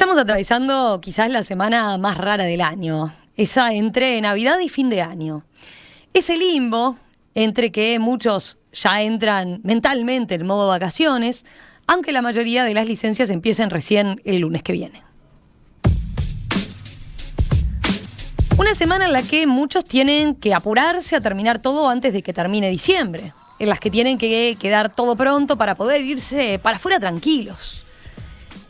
Estamos atravesando quizás la semana más rara del año, esa entre Navidad y fin de año. Ese limbo entre que muchos ya entran mentalmente en modo vacaciones, aunque la mayoría de las licencias empiecen recién el lunes que viene. Una semana en la que muchos tienen que apurarse a terminar todo antes de que termine diciembre, en las que tienen que quedar todo pronto para poder irse para afuera tranquilos,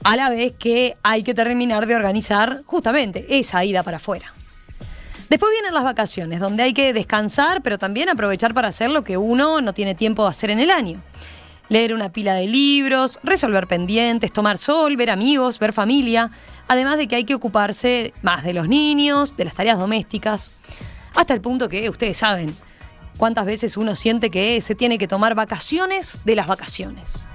a la vez que hay que terminar de organizar justamente esa ida para afuera. Después vienen las vacaciones, donde hay que descansar, pero también aprovechar para hacer lo que uno no tiene tiempo de hacer en el año. Leer una pila de libros, resolver pendientes, tomar sol, ver amigos, ver familia. Además de que hay que ocuparse más de los niños, de las tareas domésticas. Hasta el punto que ustedes saben cuántas veces uno siente que se tiene que tomar vacaciones de las vacaciones.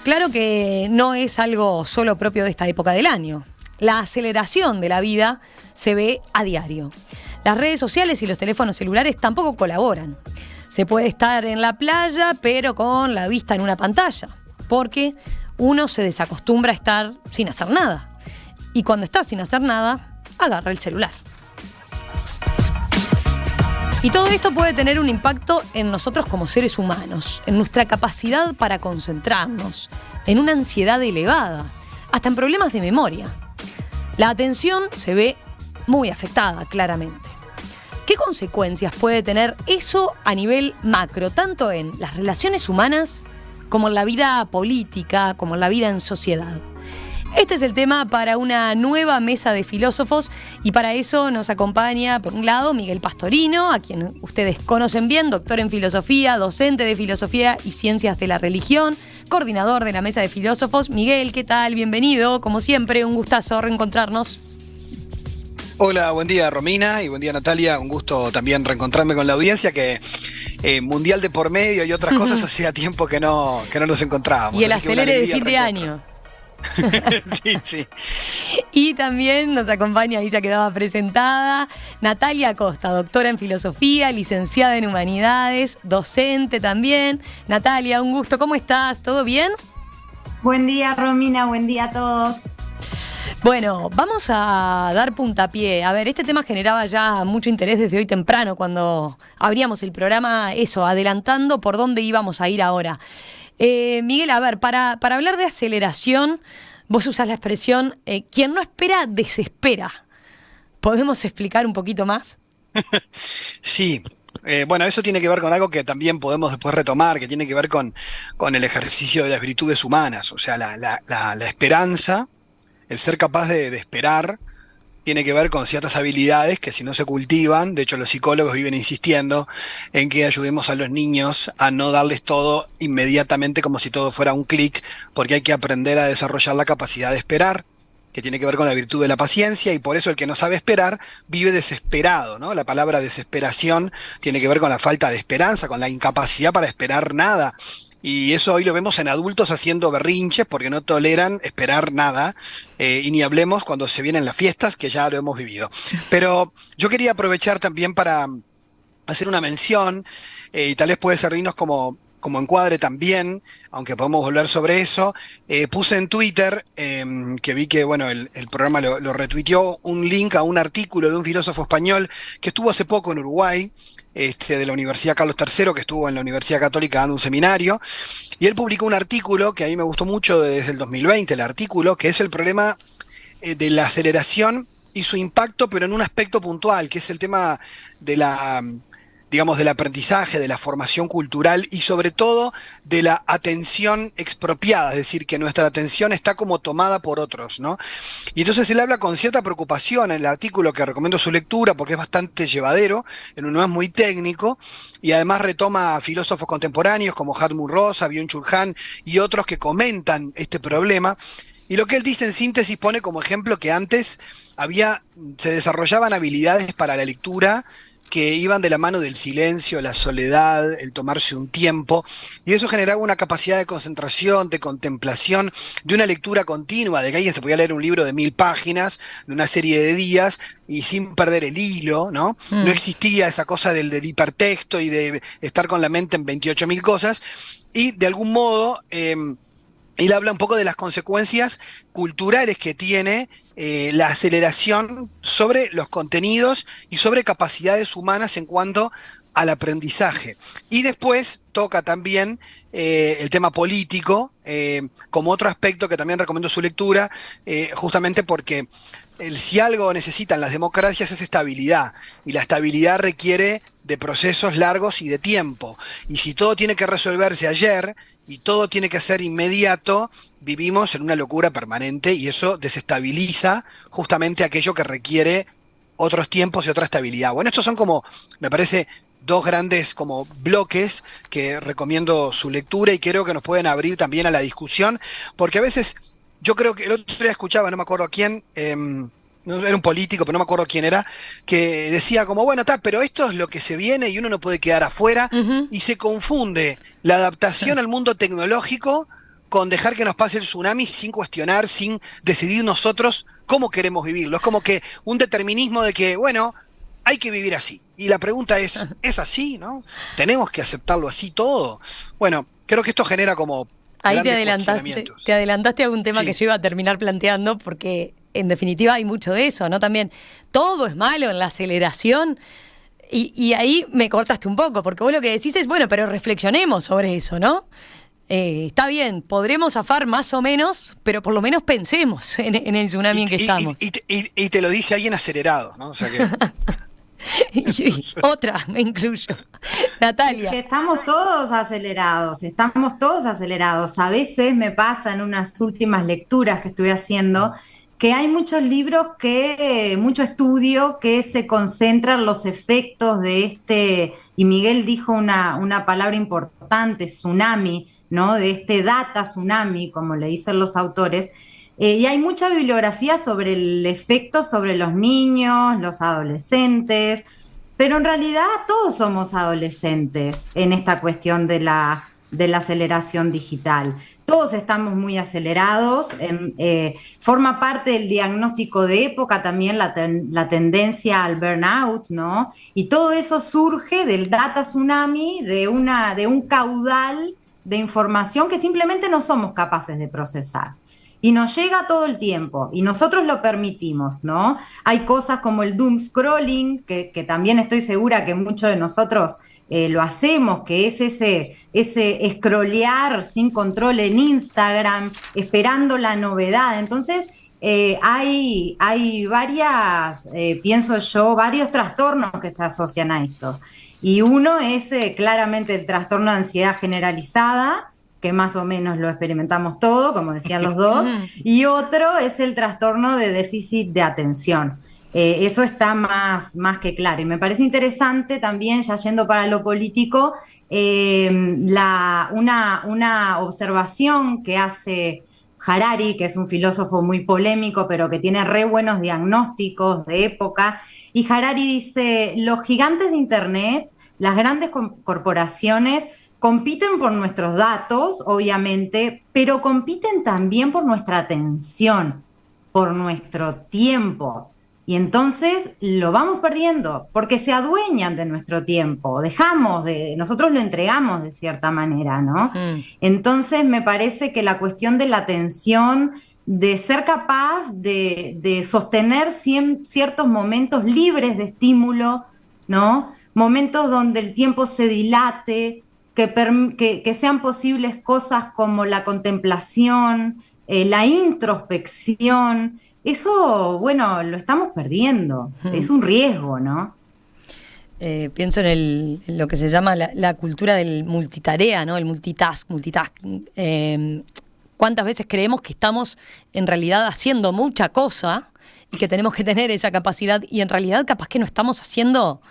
Claro que no es algo solo propio de esta época del año. La aceleración de la vida se ve a diario. Las redes sociales y los teléfonos celulares tampoco colaboran. Se puede estar en la playa, pero con la vista en una pantalla, porque uno se desacostumbra a estar sin hacer nada. Y cuando está sin hacer nada, agarra el celular. Y todo esto puede tener un impacto en nosotros como seres humanos, en nuestra capacidad para concentrarnos, en una ansiedad elevada, hasta en problemas de memoria. La atención se ve muy afectada, claramente. ¿Qué consecuencias puede tener eso a nivel macro, tanto en las relaciones humanas como en la vida política, como en la vida en sociedad? Este es el tema para una nueva mesa de filósofos y para eso nos acompaña, por un lado, Miguel Pastorino, a quien ustedes conocen bien, doctor en filosofía, docente de filosofía y ciencias de la religión, coordinador de la mesa de filósofos. Miguel, ¿qué tal? Bienvenido, como siempre, un gustazo reencontrarnos. Hola, buen día Romina y buen día Natalia, un gusto también reencontrarme con la audiencia que mundial de por medio y otras cosas hacía tiempo que no nos encontrábamos. Y el acelere de fin de año. Sí. Y también nos acompaña, ahí ya quedaba presentada, Natalia Acosta, doctora en filosofía, licenciada en humanidades, docente también. Natalia, un gusto, ¿cómo estás? ¿Todo bien? Buen día Romina, buen día a todos. Bueno, vamos a dar puntapié. A ver, este tema generaba ya mucho interés desde hoy temprano cuando abríamos el programa, adelantando por dónde íbamos a ir ahora. Miguel, a ver, para hablar de aceleración, vos usás la expresión, quien no espera, desespera. ¿Podemos explicar un poquito más? Sí. Bueno, eso tiene que ver con algo que también podemos después retomar, que tiene que ver con el ejercicio de las virtudes humanas, o sea, la esperanza. El ser capaz de esperar tiene que ver con ciertas habilidades que si no se cultivan, de hecho los psicólogos viven insistiendo en que ayudemos a los niños a no darles todo inmediatamente como si todo fuera un clic, porque hay que aprender a desarrollar la capacidad de esperar, que tiene que ver con la virtud de la paciencia, y por eso el que no sabe esperar vive desesperado, ¿no? La palabra desesperación tiene que ver con la falta de esperanza, con la incapacidad para esperar nada. Y eso hoy lo vemos en adultos haciendo berrinches porque no toleran esperar nada, y ni hablemos cuando se vienen las fiestas, que ya lo hemos vivido. Pero yo quería aprovechar también para hacer una mención, y tal vez puede servirnos como encuadre también, aunque podemos volver sobre eso. Puse en Twitter, que vi que bueno, el programa lo retuiteó, un link a un artículo de un filósofo español que estuvo hace poco en Uruguay, de la Universidad Carlos III, que estuvo en la Universidad Católica dando un seminario, y él publicó un artículo que a mí me gustó mucho desde el 2020, el artículo, que es el problema de la aceleración y su impacto, pero en un aspecto puntual, que es el tema de del aprendizaje, de la formación cultural y sobre todo de la atención expropiada, es decir, que nuestra atención está como tomada por otros, ¿no? Y entonces él habla con cierta preocupación en el artículo, que recomiendo su lectura porque es bastante llevadero, no es muy técnico, y además retoma a filósofos contemporáneos como Hartmut Rosa, Byung-Chul Han y otros que comentan este problema. Y lo que él dice en síntesis pone como ejemplo que antes se desarrollaban habilidades para la lectura que iban de la mano del silencio, la soledad, el tomarse un tiempo, y eso generaba una capacidad de concentración, de contemplación, de una lectura continua, de que alguien se podía leer un libro de 1000 páginas, de una serie de días, y sin perder el hilo, ¿no? No existía esa cosa del hipertexto y de estar con la mente en 28.000 cosas, y de algún modo Y él habla un poco de las consecuencias culturales que tiene la aceleración sobre los contenidos y sobre capacidades humanas en cuanto al aprendizaje. Y después toca también el tema político como otro aspecto que también recomiendo su lectura, justamente porque si algo necesitan las democracias es estabilidad, y la estabilidad requiere de procesos largos y de tiempo. Y si todo tiene que resolverse ayer y todo tiene que ser inmediato, vivimos en una locura permanente y eso desestabiliza justamente aquello que requiere otros tiempos y otra estabilidad. Bueno, estos son como, me parece, dos grandes como bloques que recomiendo su lectura y creo que nos pueden abrir también a la discusión, porque a veces yo creo que el otro día escuchaba, no me acuerdo a quién, no, era un político, pero no me acuerdo quién era, que decía como, bueno, tal, pero esto es lo que se viene y uno no puede quedar afuera, Ujú. y se confunde la adaptación al mundo tecnológico con dejar que nos pase el tsunami sin cuestionar, sin decidir nosotros cómo queremos vivirlo. Es como que un determinismo de que, bueno, hay que vivir así. Y la pregunta ¿es así, no? ¿Tenemos que aceptarlo así todo? Bueno, creo que esto genera como Ahí grandes te cuestionamientos. adelantaste a un tema que Sí. yo iba a terminar planteando, porque en definitiva hay mucho de eso, ¿no? También todo es malo en la aceleración. Y ahí me cortaste un poco, porque vos lo que decís es, bueno, pero reflexionemos sobre eso, ¿no? Está bien, podremos zafar más o menos, pero por lo menos pensemos en el tsunami Y, en que estamos. y te lo dice alguien acelerado, ¿no? O sea que. Y otra, me incluyo. Es Natalia. que estamos todos acelerados, estamos todos acelerados. A veces me pasa en unas últimas lecturas que estuve haciendo que hay muchos libros mucho estudio que se concentra en los efectos de y Miguel dijo una palabra importante, tsunami, ¿no? De este data tsunami, como le dicen los autores. Y hay mucha bibliografía sobre el efecto sobre los niños, los adolescentes, pero en realidad todos somos adolescentes en esta cuestión de la aceleración digital. Todos estamos muy acelerados. Forma parte del diagnóstico de época también la tendencia al burnout, ¿no? Y todo eso surge del data tsunami, de un caudal de información que simplemente no somos capaces de procesar. Y nos llega todo el tiempo y nosotros lo permitimos, ¿no? Hay cosas como el doom scrolling, que también estoy segura que muchos de nosotros lo hacemos, que es ese scrollear sin control en Instagram, esperando la novedad. Entonces, hay varias, pienso yo, varios trastornos que se asocian a esto. Y uno es claramente el trastorno de ansiedad generalizada, que más o menos lo experimentamos todo, como decían los dos, Ujú. y otro es el trastorno de déficit de atención. Eso está más que claro. Y me parece interesante también, ya yendo para lo político, una observación que hace Harari, que es un filósofo muy polémico, pero que tiene re buenos diagnósticos de época. Y Harari dice, los gigantes de Internet, las grandes corporaciones, compiten por nuestros datos, obviamente, pero compiten también por nuestra atención, por nuestro tiempo. Y entonces lo vamos perdiendo porque se adueñan de nuestro tiempo, nosotros lo entregamos de cierta manera, ¿no? Mm. Entonces me parece que la cuestión de la atención, de ser capaz de sostener ciertos momentos libres de estímulo, ¿no? Momentos donde el tiempo se dilate, que sean posibles cosas como la contemplación, la introspección. Eso, bueno, lo estamos perdiendo. Es un riesgo, ¿no? Pienso en lo que se llama la cultura del multitarea, ¿no? El multitasking. ¿Cuántas veces creemos que estamos en realidad haciendo mucha cosa y que tenemos que tener esa capacidad y en realidad capaz que no estamos haciendo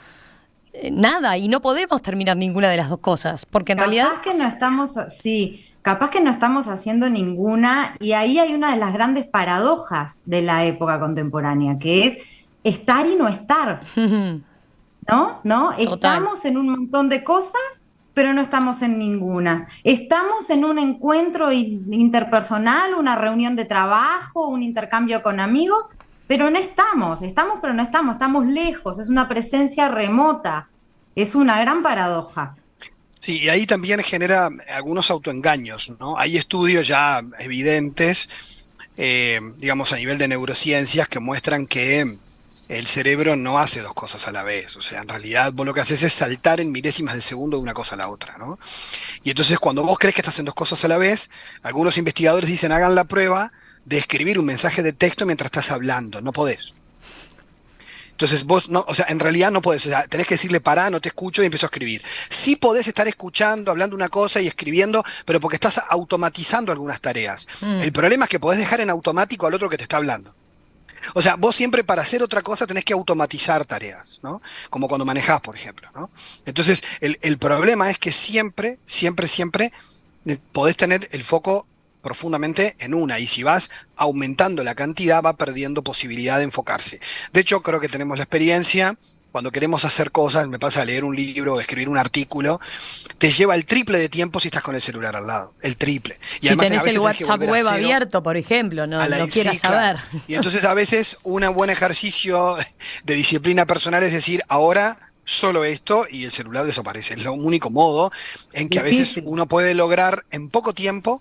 nada y no podemos terminar ninguna de las dos cosas? Porque en realidad... Capaz que no estamos, sí, capaz que no estamos haciendo ninguna, y ahí hay una de las grandes paradojas de la época contemporánea, que es estar y no estar. ¿No? ¿No? Total. Estamos en un montón de cosas, pero no estamos en ninguna. Estamos en un encuentro interpersonal, una reunión de trabajo, un intercambio con amigos, pero no estamos. Estamos, pero no estamos. Estamos lejos. Es una presencia remota. Es una gran paradoja. Sí, y ahí también genera algunos autoengaños, ¿no? Hay estudios ya evidentes, digamos, a nivel de neurociencias que muestran que el cerebro no hace dos cosas a la vez. O sea, en realidad vos lo que haces es saltar en milésimas de segundo de una cosa a la otra, ¿no? Y entonces cuando vos crees que estás haciendo dos cosas a la vez, algunos investigadores dicen hagan la prueba de escribir un mensaje de texto mientras estás hablando. No podés. Entonces vos no, o sea, en realidad no podés, o sea, tenés que decirle pará, no te escucho y empiezo a escribir. Sí podés estar escuchando, hablando una cosa y escribiendo, pero porque estás automatizando algunas tareas. Mm. El problema es que podés dejar en automático al otro que te está hablando. O sea, vos siempre para hacer otra cosa tenés que automatizar tareas, ¿no? Como cuando manejás, por ejemplo, ¿no? Entonces, el problema es que siempre podés tener el foco profundamente en una, y si vas aumentando la cantidad va perdiendo posibilidad de enfocarse. De hecho, creo que tenemos la experiencia, cuando queremos hacer cosas, me pasa a leer un libro o escribir un artículo, te lleva el triple de tiempo si estás con el celular al lado, el triple. Y Si además a tenés el veces tenés que WhatsApp volver a web cero abierto, por ejemplo, no, a la, no quieras sí, claro. saber. Y entonces a veces un buen ejercicio de disciplina personal es decir, ahora solo esto y el celular desaparece. Es lo único modo en que a veces Difícil. uno puede lograr en poco tiempo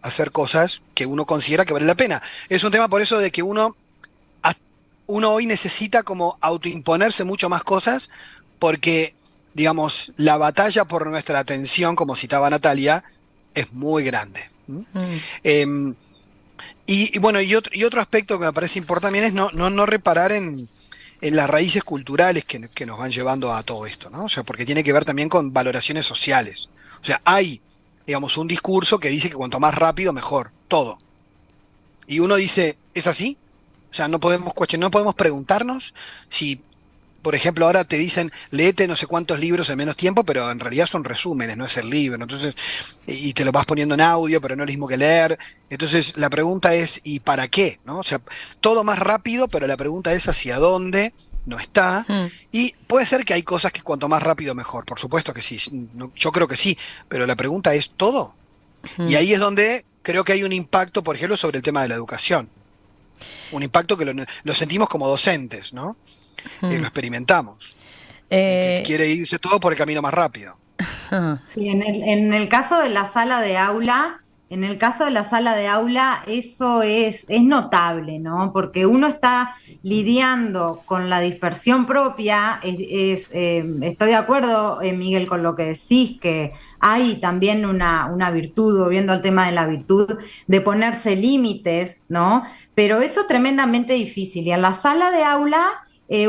hacer cosas que uno considera que vale la pena. Es un tema por eso de que a- uno hoy necesita como autoimponerse mucho más cosas porque, digamos, la batalla por nuestra atención, como citaba Natalia, es muy grande. ¿M? Mm. Em, y bueno, y otro aspecto que me parece importante también es no reparar en las raíces culturales que nos van llevando a todo esto, ¿no? O sea, porque tiene que ver también con valoraciones sociales. O sea, hay, digamos, un discurso que dice que cuanto más rápido, mejor, todo. Y uno dice, ¿es así? O sea, no podemos cuestionar, no podemos preguntarnos si, por ejemplo, ahora te dicen, léete no sé cuántos libros en menos tiempo, pero en realidad son resúmenes, no es el libro. Entonces, y te lo vas poniendo en audio, pero no es lo mismo que leer. Entonces, la pregunta es, ¿y para qué? ¿No? O sea, todo más rápido, pero la pregunta es hacia dónde no está. Mm. Y puede ser que hay cosas que cuanto más rápido mejor, por supuesto que sí. Yo creo que sí, pero la pregunta es, ¿todo? Y Mm. ahí es donde creo que hay un impacto, por ejemplo, sobre el tema de la educación. Un impacto que lo sentimos como docentes, ¿no? Lo Mm. experimentamos en que Eh, quiere irse todo por el camino más rápido. ah. Sí, en el caso de la sala de aula, en el caso de la sala de aula, eso es notable, ¿no? Porque uno está lidiando con la dispersión propia. Estoy de acuerdo, Miguel, con lo que decís, que hay también una virtud, volviendo al tema de la virtud, de ponerse límites, ¿no? Pero eso es tremendamente difícil. Y en la sala de aula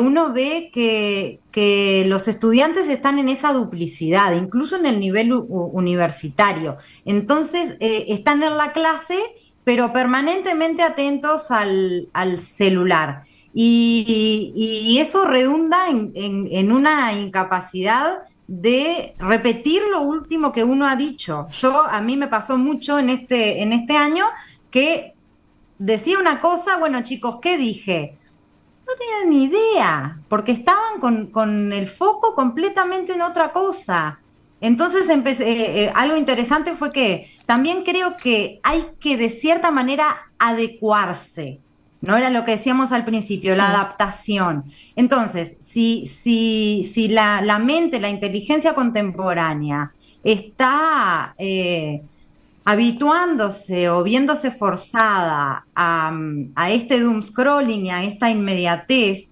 uno ve que los estudiantes están en esa duplicidad, incluso en el nivel universitario. Entonces, están en la clase, pero permanentemente atentos al celular. Y eso redunda en una incapacidad de repetir lo último que uno ha dicho. A mí me pasó mucho en este año que decía una cosa, bueno chicos, ¿qué dije? No tenían ni idea, porque estaban con el foco completamente en otra cosa. Entonces, algo interesante fue que también creo que hay que de cierta manera adecuarse. No era lo que decíamos al principio, la Mm. adaptación. Entonces, si la mente, la inteligencia contemporánea está habituándose o viéndose forzada a este doom scrolling y a esta inmediatez,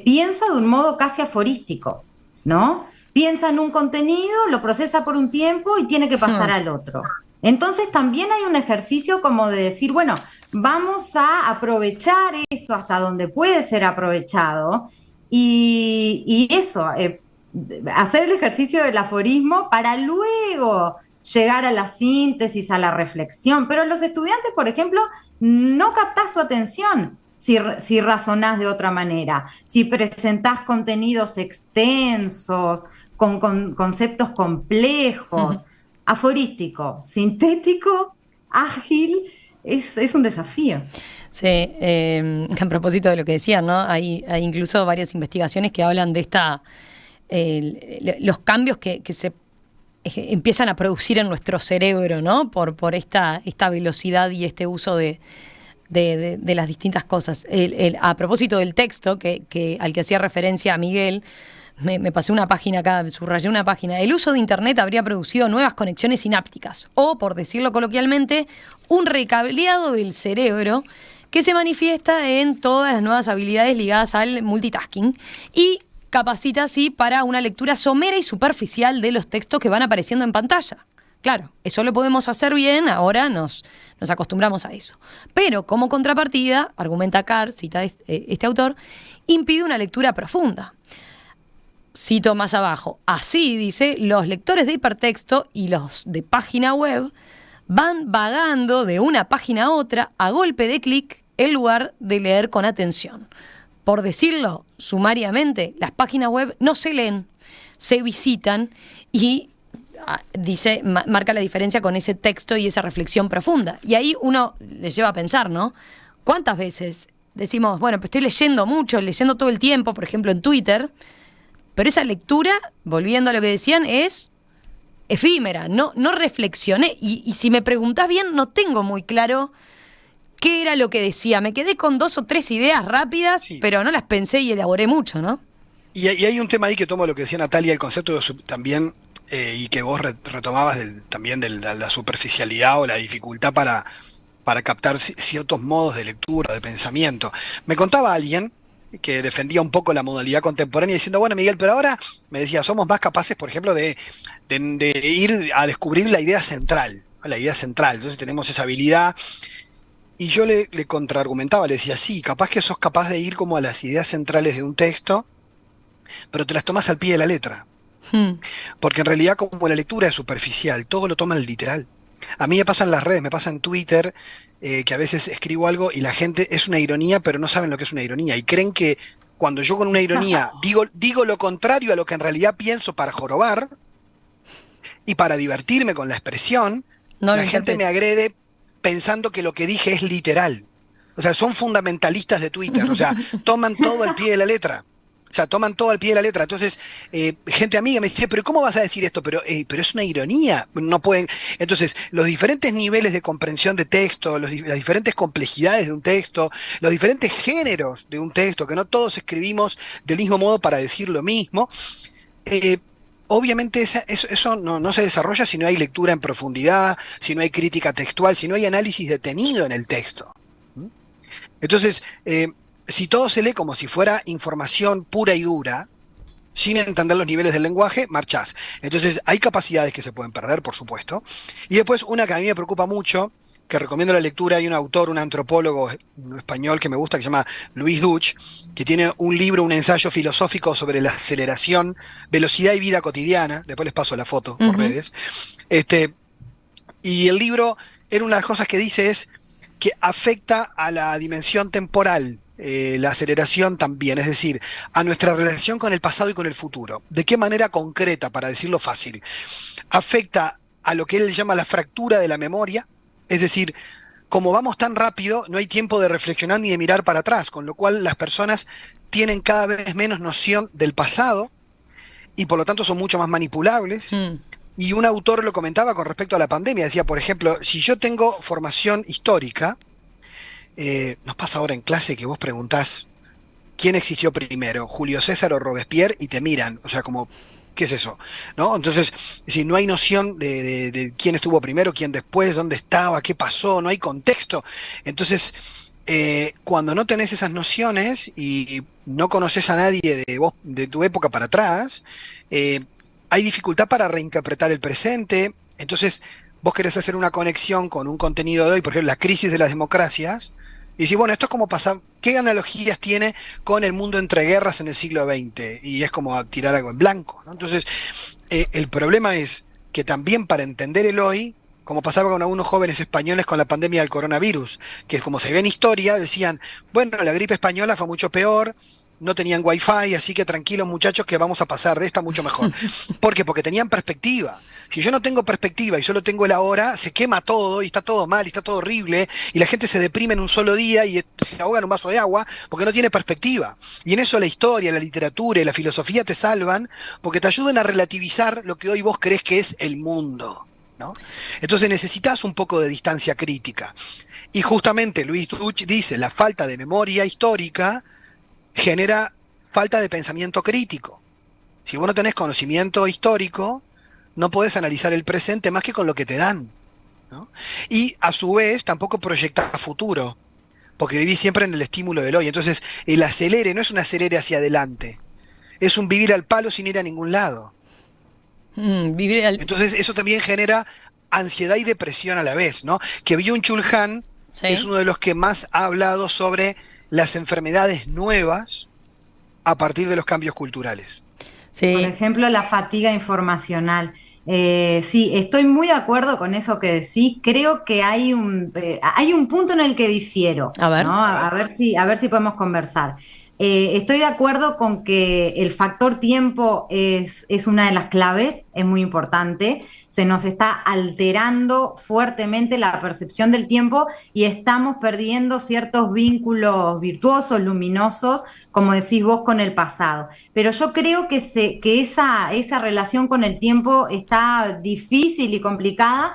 piensa de un modo casi aforístico, ¿no? Piensa en un contenido, lo procesa por un tiempo y tiene que pasar Mm. al otro. Entonces también hay un ejercicio como de decir, bueno, vamos a aprovechar eso hasta donde puede ser aprovechado y eso, hacer el ejercicio del aforismo para luego llegar a la síntesis, a la reflexión. Pero los estudiantes, por ejemplo, no captás su atención si razonás de otra manera, si presentás contenidos extensos, con conceptos complejos, aforístico, sintético, ágil, es un desafío. Sí, a propósito de lo que decían, ¿no? Hay incluso varias investigaciones que hablan de los cambios que se empiezan a producir en nuestro cerebro, ¿no? Por esta velocidad y este uso de las distintas cosas. A propósito del texto al que hacía referencia a Miguel, me pasé una página acá, subrayé una página. El uso de Internet habría producido nuevas conexiones sinápticas, o, por decirlo coloquialmente, un recableado del cerebro que se manifiesta en todas las nuevas habilidades ligadas al multitasking y capacita así para una lectura somera y superficial de los textos que van apareciendo en pantalla. Claro, eso lo podemos hacer bien, ahora nos acostumbramos a eso. Pero como contrapartida, argumenta Carr, cita este autor, impide una lectura profunda. Cito más abajo, así dice, los lectores de hipertexto y los de página web van vagando de una página a otra a golpe de clic en lugar de leer con atención. Por decirlo sumariamente, las páginas web no se leen, se visitan y dice, marca la diferencia con ese texto y esa reflexión profunda. Y ahí uno le lleva a pensar, ¿no? ¿Cuántas veces decimos, bueno, pues estoy leyendo mucho, leyendo todo el tiempo, por ejemplo en Twitter, pero esa lectura, volviendo a lo que decían, es efímera, no reflexioné. Y si me preguntás bien, no tengo muy claro qué era lo que decía. Me quedé con 2 o 3 ideas rápidas, sí, pero no las pensé y elaboré mucho, ¿no? Y hay un tema ahí que tomo lo que decía Natalia, el concepto también, y que vos retomabas también de la superficialidad o la dificultad para captar ciertos modos de lectura, de pensamiento. Me contaba alguien que defendía un poco la modalidad contemporánea diciendo, bueno, Miguel, pero ahora, me decía, somos más capaces, por ejemplo, de ir a descubrir la idea central, entonces tenemos esa habilidad. Y yo le contraargumentaba, le decía, sí, capaz que sos capaz de ir como a las ideas centrales de un texto, pero te las tomas al pie de la letra. Porque en realidad, como la lectura es superficial, todo lo toman literal. A mí me pasa en las redes, me pasa en Twitter, que a veces escribo algo y la gente es una ironía, pero no saben lo que es una ironía. Y creen que cuando yo con una ironía digo lo contrario a lo que en realidad pienso para jorobar y para divertirme con la expresión, la gente me agrede pensando que lo que dije es literal. O sea, son fundamentalistas de Twitter, o sea, toman todo al pie de la letra. Entonces, gente amiga me dice, pero ¿cómo vas a decir esto? Pero es una ironía, no pueden. Entonces, los diferentes niveles de comprensión de texto, las diferentes complejidades de un texto, los diferentes géneros de un texto, que no todos escribimos del mismo modo para decir lo mismo, obviamente eso no se desarrolla si no hay lectura en profundidad, si no hay crítica textual, si no hay análisis detenido en el texto. Entonces, si todo se lee como si fuera información pura y dura, sin entender los niveles del lenguaje, marchás. Entonces, hay capacidades que se pueden perder, por supuesto. Y después, una que a mí me preocupa mucho, que recomiendo la lectura, hay un autor, un antropólogo español que me gusta, que se llama Luis Duch, que tiene un libro, un ensayo filosófico sobre la aceleración, velocidad y vida cotidiana. Después les paso la foto por redes. Y el libro, una de las cosas que dice es que afecta a la dimensión temporal, la aceleración también, es decir, a nuestra relación con el pasado y con el futuro. ¿De qué manera concreta, para decirlo fácil? Afecta a lo que él llama la fractura de la memoria, es decir, como vamos tan rápido, no hay tiempo de reflexionar ni de mirar para atrás, con lo cual las personas tienen cada vez menos noción del pasado y por lo tanto son mucho más manipulables. Y un autor lo comentaba con respecto a la pandemia, decía, por ejemplo, si yo tengo formación histórica, nos pasa ahora en clase que vos preguntás quién existió primero, Julio César o Robespierre, y te miran, o sea, como, ¿qué es eso? ¿No? Entonces, si no hay noción de quién estuvo primero, quién después, dónde estaba, qué pasó, no hay contexto. Entonces, cuando no tenés esas nociones y no conoces a nadie de tu época para atrás, hay dificultad para reinterpretar el presente. Entonces, vos querés hacer una conexión con un contenido de hoy, por ejemplo, la crisis de las democracias, y decís, bueno, esto es como pasar, ¿qué analogías tiene con el mundo entre guerras en el siglo XX? Y es como tirar algo en blanco, ¿no? Entonces, el problema es que también para entender el hoy, como pasaba con algunos jóvenes españoles con la pandemia del coronavirus, que como se ve en historia, decían, bueno, la gripe española fue mucho peor, no tenían wifi, así que tranquilos muchachos que vamos a pasar de esta mucho mejor. ¿Por qué? Porque tenían perspectiva. Si yo no tengo perspectiva y solo tengo el ahora, se quema todo y está todo mal y está todo horrible y la gente se deprime en un solo día y se ahoga en un vaso de agua porque no tiene perspectiva. Y en eso la historia, la literatura y la filosofía te salvan porque te ayudan a relativizar lo que hoy vos creés que es el mundo, ¿no? Entonces necesitas un poco de distancia crítica. Y justamente Luis Duch dice, la falta de memoria histórica genera falta de pensamiento crítico. Si vos no tenés conocimiento histórico, no podés analizar el presente más que con lo que te dan, ¿no? Y a su vez tampoco proyectás a futuro, porque vivís siempre en el estímulo del hoy. Entonces, el acelere no es un acelere hacia adelante, es un vivir al palo sin ir a ningún lado. Vivir al... Entonces, eso también genera ansiedad y depresión a la vez, ¿no? Que Byung-Chul Han es Sí. uno de los que más ha hablado sobre las enfermedades nuevas a partir de los cambios culturales. Por Sí. ejemplo, la fatiga informacional. Sí, estoy muy de acuerdo con eso que decís. Creo que hay un punto en el que difiero, A ver. ¿no? A ver. A ver si podemos conversar. Estoy de acuerdo con que el factor tiempo es una de las claves, es muy importante. Se nos está alterando fuertemente la percepción del tiempo y estamos perdiendo ciertos vínculos virtuosos, luminosos, como decís vos, con el pasado. Pero yo creo que esa relación con el tiempo está difícil y complicada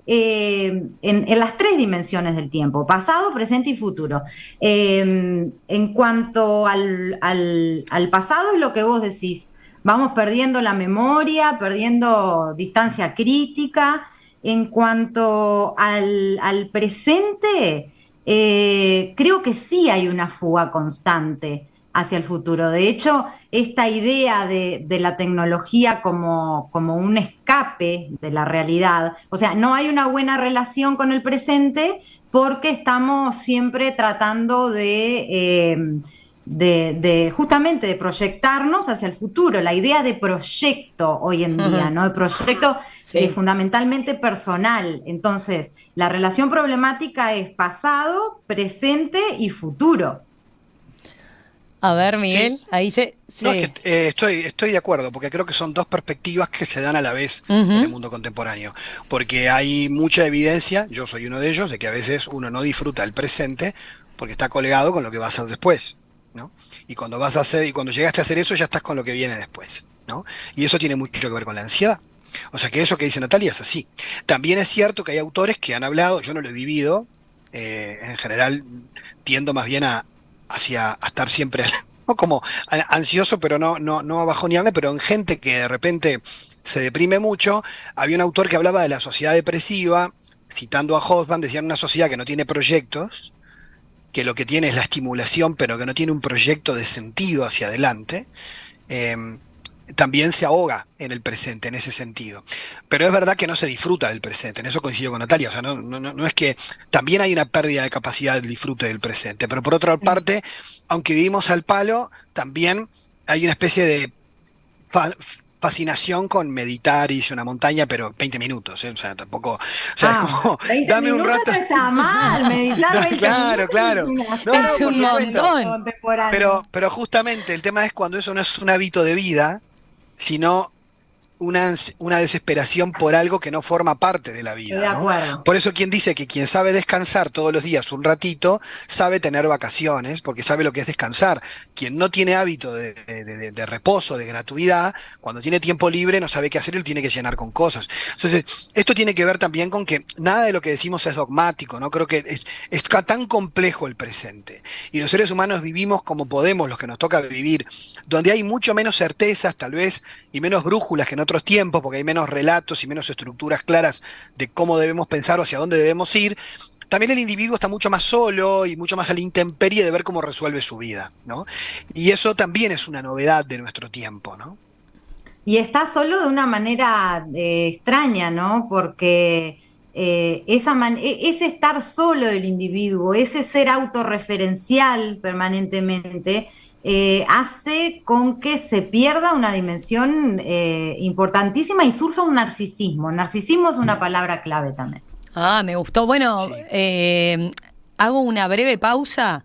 en las tres dimensiones del tiempo, pasado, presente y futuro. En cuanto al pasado, es lo que vos decís. Vamos perdiendo la memoria, perdiendo distancia crítica. En cuanto al presente, creo que sí hay una fuga constante hacia el futuro. De hecho, esta idea de la tecnología como un escape de la realidad, o sea, no hay una buena relación con el presente porque estamos siempre tratando justamente de proyectarnos hacia el futuro, la idea de proyecto hoy en día, ¿no? De proyecto Sí. fundamentalmente personal. Entonces, la relación problemática es pasado, presente y futuro. A ver, Sí, Miguel, ahí se... no, es Sí. que estoy de acuerdo, porque creo que son dos perspectivas que se dan a la vez en el Ujú. mundo contemporáneo. Porque hay mucha evidencia, yo soy uno de ellos, de que a veces uno no disfruta el presente porque está colgado con lo que va a hacer después, ¿no? Y cuando vas a hacer, y cuando llegaste a hacer eso, ya estás con lo que viene después, ¿no? Y eso tiene mucho que ver con la ansiedad. O sea que eso que dice Natalia es así. También es cierto que hay autores que han hablado, yo no lo he vivido, en general tiendo más bien a estar siempre no como ansioso, pero no a bajonearme, pero en gente que de repente se deprime mucho. Había un autor que hablaba de la sociedad depresiva, citando a Hobsbawm, decía una sociedad que no tiene proyectos, que lo que tiene es la estimulación, pero que no tiene un proyecto de sentido hacia adelante. eh, También se ahoga en el presente, en ese sentido. Pero es verdad que no se disfruta del presente, en eso coincido con Natalia. O sea, no es que también hay una pérdida de capacidad del disfrute del presente, pero por otra parte, aunque vivimos al palo, también hay una especie de fa- fascinación con meditar y irse a una montaña, pero 20 minutos, ¿eh? O sea, tampoco, o sea, es Ah, como, 20 dame un minutos rato. no está mal, meditar No, 20 claro, minutos es claro. un No, Es por un acerto supuesto. montón. contemporáneo. Pero justamente el tema es cuando eso no es un hábito de vida, sino una desesperación por algo que no forma parte de la Estoy de vida, ¿no? acuerdo. Por eso quien dice que quien sabe descansar todos los días un ratito, sabe tener vacaciones, porque sabe lo que es descansar. Quien no tiene hábito de reposo, de gratuidad, cuando tiene tiempo libre no sabe qué hacer y lo tiene que llenar con cosas. Entonces, esto tiene que ver también con que nada de lo que decimos es dogmático, ¿no? Creo que es tan complejo el presente. Y los seres humanos vivimos como podemos, los que nos toca vivir, donde hay mucho menos certezas, tal vez, y menos brújulas que en otros tiempos, porque hay menos relatos y menos estructuras claras de cómo debemos pensar o hacia dónde debemos ir. También el individuo está mucho más solo y mucho más a la intemperie de ver cómo resuelve su vida, ¿no? Y eso también es una novedad de nuestro tiempo, ¿no? Y está solo de una manera extraña, ¿no? Porque ese estar solo del individuo, ese ser autorreferencial permanentemente, hace con que se pierda una dimensión importantísima y surja un narcisismo. Narcisismo es una palabra clave también. Ah, me gustó. Bueno, Sí. hago una breve pausa,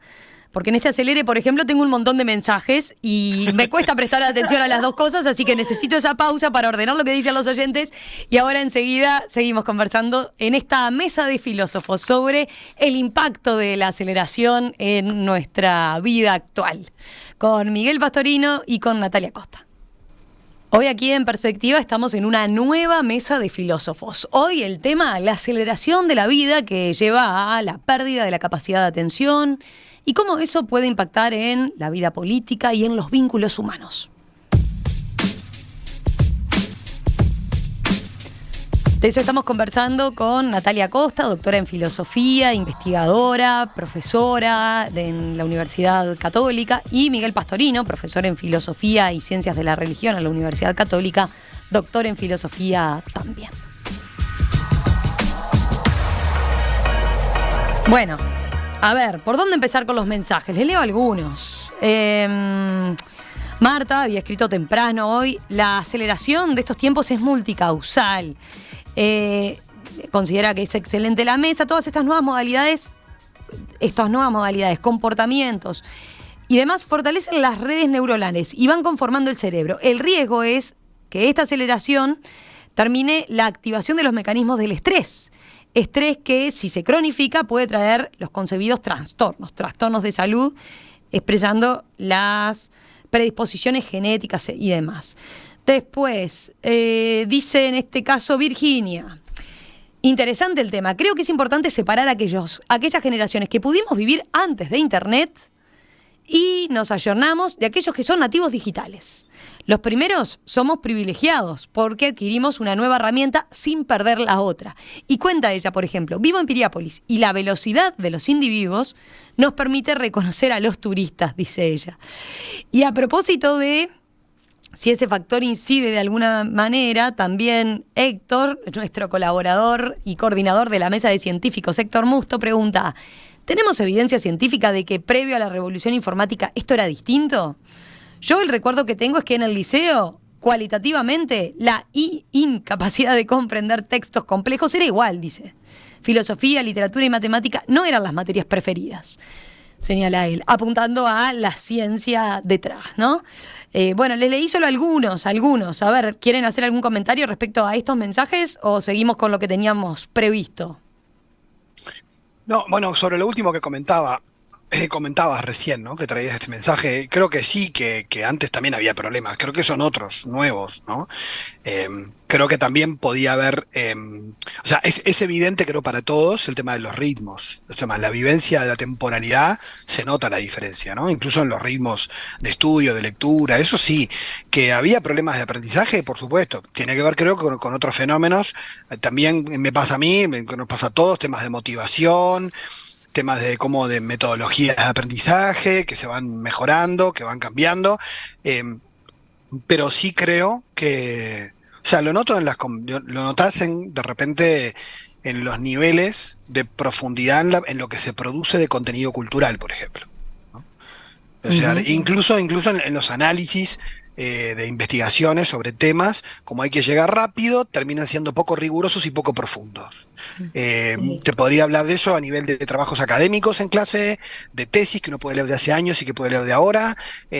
porque en este acelere, por ejemplo, tengo un montón de mensajes y me cuesta prestar atención a las dos cosas, así que necesito esa pausa para ordenar lo que dicen los oyentes. Y ahora enseguida seguimos conversando en esta mesa de filósofos sobre el impacto de la aceleración en nuestra vida actual, con Miguel Pastorino y con Natalia Costa. Hoy aquí en Perspectiva estamos en una nueva mesa de filósofos. Hoy el tema, la aceleración de la vida que lleva a la pérdida de la capacidad de atención y cómo eso puede impactar en la vida política y en los vínculos humanos. De eso estamos conversando con Natalia Costa, doctora en filosofía, investigadora, profesora en la Universidad Católica, y Miguel Pastorino, profesor en filosofía y ciencias de la religión en la Universidad Católica, doctor en filosofía también. Bueno, a ver, ¿por dónde empezar con los mensajes? Les leo algunos. Marta había escrito temprano hoy: la aceleración de estos tiempos es multicausal. Considera que es excelente la mesa. Todas estas nuevas modalidades, comportamientos y demás fortalecen las redes neuronales y van conformando el cerebro. El riesgo es que esta aceleración termine la activación de los mecanismos del estrés. Estrés que, si se cronifica, puede traer los concebidos trastornos de salud, expresando las predisposiciones genéticas y demás. Después, dice en este caso Virginia: interesante el tema. Creo que es importante separar aquellas generaciones que pudimos vivir antes de Internet y nos ayornamos de aquellos que son nativos digitales. Los primeros somos privilegiados porque adquirimos una nueva herramienta sin perder la otra. Y cuenta ella, por ejemplo: vivo en Piriápolis y la velocidad de los individuos nos permite reconocer a los turistas, dice ella. Y a propósito de si ese factor incide de alguna manera, también Héctor, nuestro colaborador y coordinador de la mesa de científicos, Héctor Musto, pregunta: ¿tenemos evidencia científica de que previo a la revolución informática esto era distinto? Yo el recuerdo que tengo es que en el liceo, cualitativamente, la incapacidad de comprender textos complejos era igual, dice. Filosofía, literatura y matemática no eran las materias preferidas, señala él, apuntando a la ciencia detrás, ¿no? Bueno, les leí solo algunos. A ver, ¿quieren hacer algún comentario respecto a estos mensajes o seguimos con lo que teníamos previsto? No, bueno, sobre lo último que comentabas recién, ¿no? Que traías este mensaje, creo que sí, que antes también había problemas, creo que son otros, nuevos, ¿no? Creo que también podía haber, o sea, es evidente, creo, para todos el tema de los ritmos, o sea, la vivencia de la temporalidad, se nota la diferencia, ¿no? Incluso en los ritmos de estudio, de lectura, eso sí, que había problemas de aprendizaje, por supuesto, tiene que ver, creo, con otros fenómenos, también me pasa a mí, nos pasa a todos, temas de motivación, temas de metodologías de aprendizaje que se van mejorando, que van cambiando, pero sí creo que, o sea, lo notas de repente en los niveles de profundidad en lo que se produce de contenido cultural, por ejemplo, ¿no? O sea, incluso en los análisis de investigaciones sobre temas, como hay que llegar rápido, terminan siendo poco rigurosos y poco profundos. Sí. Te podría hablar de eso a nivel de trabajos académicos en clase, de tesis que uno puede leer de hace años y que puede leer de ahora,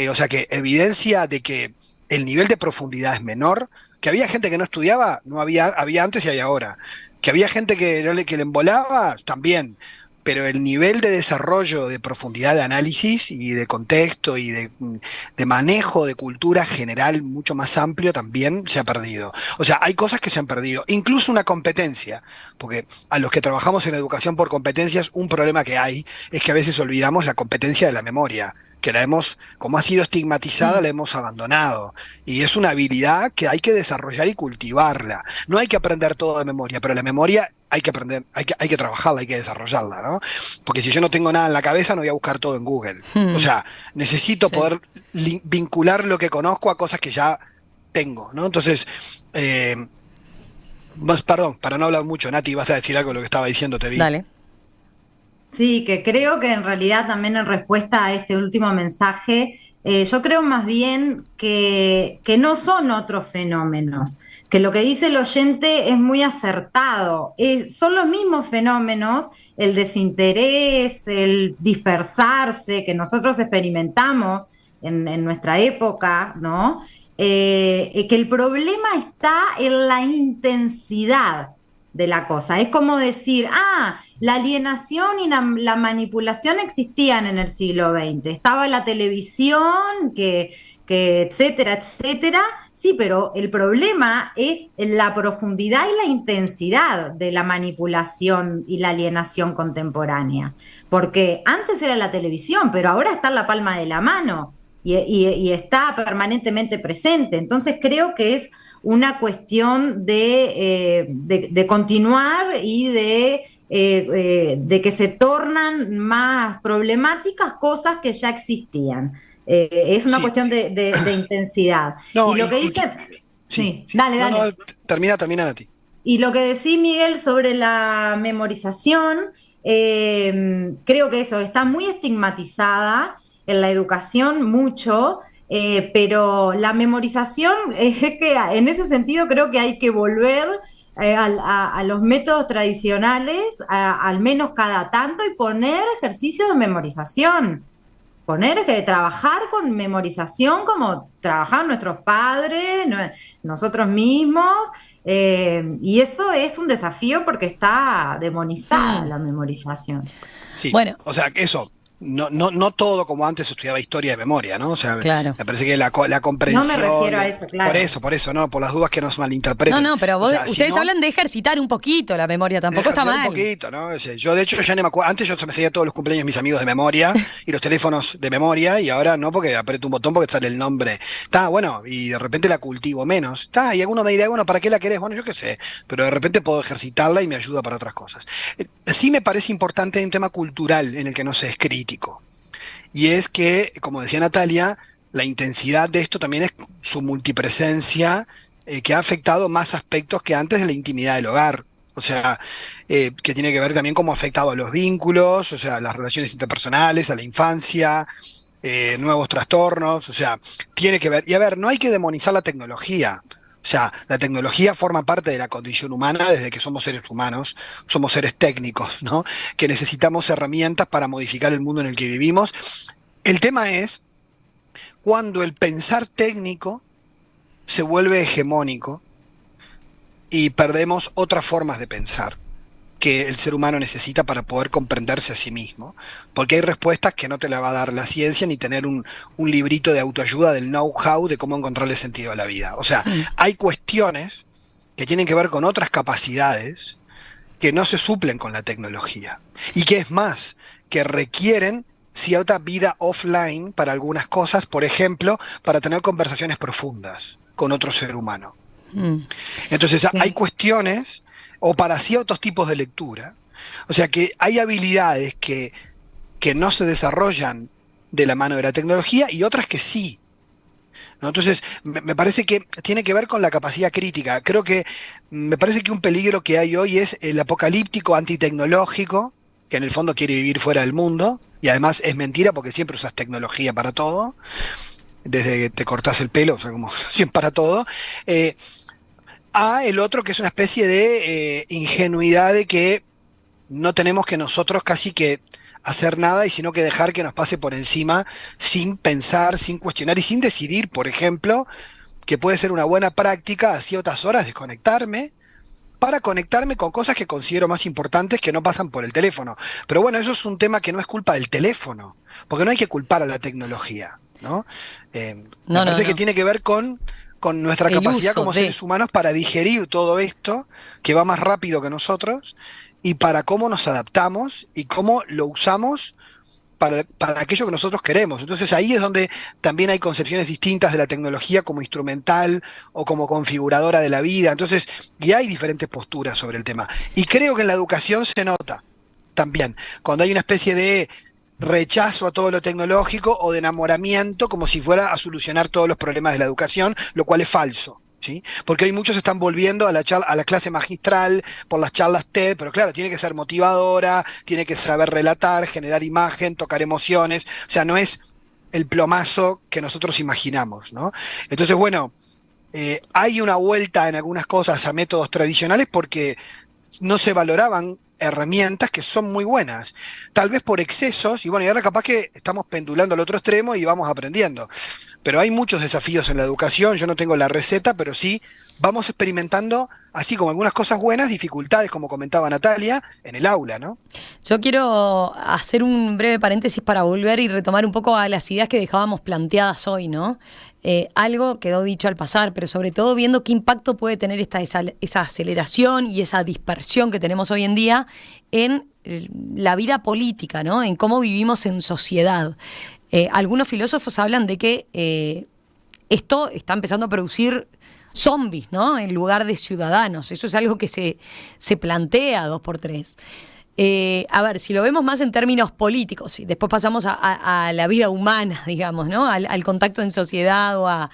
o sea que evidencia de que el nivel de profundidad es menor, que había gente que no estudiaba, había antes y hay ahora, que había gente que le embolaba, también. Pero el nivel de desarrollo, de profundidad de análisis y de contexto y de manejo de cultura general mucho más amplio también se ha perdido. O sea, hay cosas que se han perdido, incluso una competencia, porque a los que trabajamos en educación por competencias, un problema que hay es que a veces olvidamos la competencia de la memoria, que como ha sido estigmatizada, la hemos abandonado. Y es una habilidad que hay que desarrollar y cultivarla. No hay que aprender todo de memoria, pero la memoria hay que aprender, hay que trabajarla, hay que desarrollarla, ¿no? Porque si yo no tengo nada en la cabeza, no voy a buscar todo en Google. O sea, necesito poder vincular lo que conozco a cosas que ya tengo, ¿no? Entonces, perdón, para no hablar mucho, Nati, vas a decir algo de lo que estaba diciendo, te vi. Dale. Sí, que creo que en realidad también en respuesta a este último mensaje, yo creo más bien que no son otros fenómenos, que lo que dice el oyente es muy acertado. Son los mismos fenómenos, el desinterés, el dispersarse que nosotros experimentamos en nuestra época, ¿no? Que el problema está en la intensidad de la cosa. Es como decir, la alienación y la manipulación existían en el siglo XX. Estaba la televisión, que etcétera, etcétera. Sí, pero el problema es la profundidad y la intensidad de la manipulación y la alienación contemporánea. Porque antes era la televisión, pero ahora está en la palma de la mano y está permanentemente presente. Entonces creo que es una cuestión de continuar y de que se tornan más problemáticas cosas que ya existían. Es una Sí, cuestión de intensidad. Y no, lo que dice, sí, sí, dale, no, dale. no, termina a ti. Y lo que decís, Miguel, sobre la memorización, creo que eso está muy estigmatizada en la educación, mucho, pero la memorización es que en ese sentido creo que hay que volver a los métodos tradicionales, al menos cada tanto, y poner ejercicios de memorización. Poner que trabajar con memorización como trabajaban nuestros padres, nosotros mismos, y eso es un desafío porque está demonizada Mm. la memorización. Sí, Bueno, o sea, eso, no todo como antes estudiaba historia de memoria, ¿no? O sea, claro. me parece que la No me comprensión, refiero a eso, claro. por eso, no, por las dudas que no se No, malinterpreten. no, pero O sea, ustedes sino hablan de ejercitar un poquito la memoria, de tampoco está ejercitar un mal. poquito, ¿no? O sea, yo de hecho ya no me acuerdo, antes yo me seguía todos los cumpleaños de mis amigos de memoria y los teléfonos de memoria y ahora no porque aprieto un botón porque sale el nombre. Está bueno, y de repente la cultivo menos. Está, y alguno me dirá, bueno, ¿para qué la querés? Bueno, yo qué sé, pero de repente puedo ejercitarla y me ayuda para otras cosas. Sí me parece importante un tema cultural en el que no se es crítico. Y es que, como decía Natalia, la intensidad de esto también es su multipresencia, que ha afectado más aspectos que antes de la intimidad del hogar. O sea, que tiene que ver también cómo ha afectado a los vínculos, o sea, a las relaciones interpersonales, a la infancia, nuevos trastornos, o sea, tiene que ver. Y a ver, no hay que demonizar la tecnología. O sea, la tecnología forma parte de la condición humana desde que somos seres humanos, somos seres técnicos, ¿no? Que necesitamos herramientas para modificar el mundo en el que vivimos. El tema es cuando el pensar técnico se vuelve hegemónico y perdemos otras formas de pensar que el ser humano necesita para poder comprenderse a sí mismo, porque hay respuestas que no te la va a dar la ciencia ni tener un librito de autoayuda del know-how de cómo encontrarle sentido a la vida. O sea, Mm. hay cuestiones que tienen que ver con otras capacidades que no se suplen con la tecnología y que es más, que requieren cierta vida offline para algunas cosas, por ejemplo, para tener conversaciones profundas con otro ser humano. Mm. Entonces, hay Sí. cuestiones, o para ciertos tipos de lectura, o sea que hay habilidades que no se desarrollan de la mano de la tecnología y otras que sí. ¿No? Entonces, me parece que tiene que ver con la capacidad crítica. Creo que me parece que un peligro que hay hoy es el apocalíptico antitecnológico, que en el fondo quiere vivir fuera del mundo, y además es mentira porque siempre usas tecnología para todo, desde que te cortás el pelo, o sea, como siempre para todo. Eh, a el otro que es una especie de ingenuidad de que no tenemos que nosotros casi que hacer nada y sino que dejar que nos pase por encima sin pensar, sin cuestionar y sin decidir, por ejemplo, que puede ser una buena práctica a ciertas horas desconectarme para conectarme con cosas que considero más importantes que no pasan por el teléfono. Pero bueno, eso es un tema que no es culpa del teléfono, porque no hay que culpar a la tecnología, ¿no? Me No, no, parece que no. tiene que ver con nuestra El capacidad uso como de. seres humanos para digerir todo esto, que va más rápido que nosotros, y para cómo nos adaptamos y cómo lo usamos para aquello que nosotros queremos. Entonces ahí es donde también hay concepciones distintas de la tecnología como instrumental o como configuradora de la vida. Entonces, y hay diferentes posturas sobre el tema. Y creo que en la educación se nota también, cuando hay una especie de rechazo a todo lo tecnológico o de enamoramiento como si fuera a solucionar todos los problemas de la educación, lo cual es falso. ¿Sí? Porque hoy muchos están volviendo a a la clase magistral por las charlas TED, pero claro, tiene que ser motivadora, tiene que saber relatar, generar imagen, tocar emociones, o sea, no es el plomazo que nosotros imaginamos, ¿no? Entonces, bueno, hay una vuelta en algunas cosas a métodos tradicionales porque no se valoraban herramientas que son muy buenas, tal vez por excesos, y bueno, y ahora capaz que estamos pendulando al otro extremo y vamos aprendiendo. Pero hay muchos desafíos en la educación, yo no tengo la receta, pero sí vamos experimentando, así como algunas cosas buenas, dificultades, como comentaba Natalia, en el aula, ¿no? Yo quiero hacer un breve paréntesis para volver y retomar un poco a las ideas que dejábamos planteadas hoy, ¿no? Algo quedó dicho al pasar, pero sobre todo viendo qué impacto puede tener esa aceleración y esa dispersión que tenemos hoy en día en la vida política, ¿no? En cómo vivimos en sociedad. Algunos filósofos hablan de que esto está empezando a producir zombies, ¿no? En lugar de ciudadanos. Eso es algo que se plantea 2x3. A ver, si lo vemos más en términos políticos, y después pasamos a la vida humana, digamos, ¿no? Al contacto en sociedad o a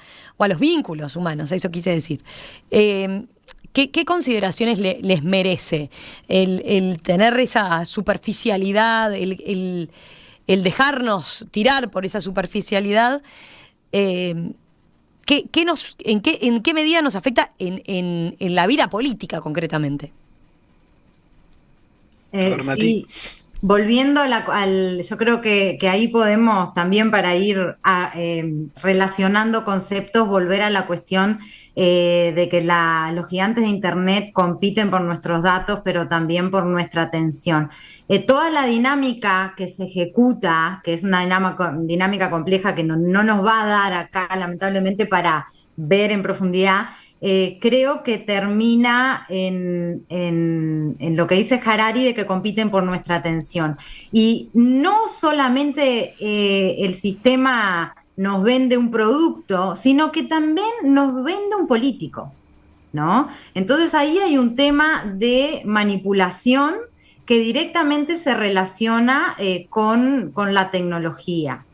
los vínculos humanos, eso quise decir. ¿Qué consideraciones les merece el tener esa superficialidad, el dejarnos tirar por esa superficialidad? ¿En qué medida nos afecta en la vida política concretamente? Sí, volviendo yo creo que ahí podemos también, para ir relacionando conceptos, volver a la cuestión de que los gigantes de Internet compiten por nuestros datos, pero también por nuestra atención. Toda la dinámica que se ejecuta, que es una dinámica compleja que no nos va a dar acá, lamentablemente, para ver en profundidad, creo que termina en lo que dice Harari, de que compiten por nuestra atención. Y no solamente el sistema nos vende un producto, sino que también nos vende un político, ¿no? Entonces ahí hay un tema de manipulación que directamente se relaciona con la tecnología.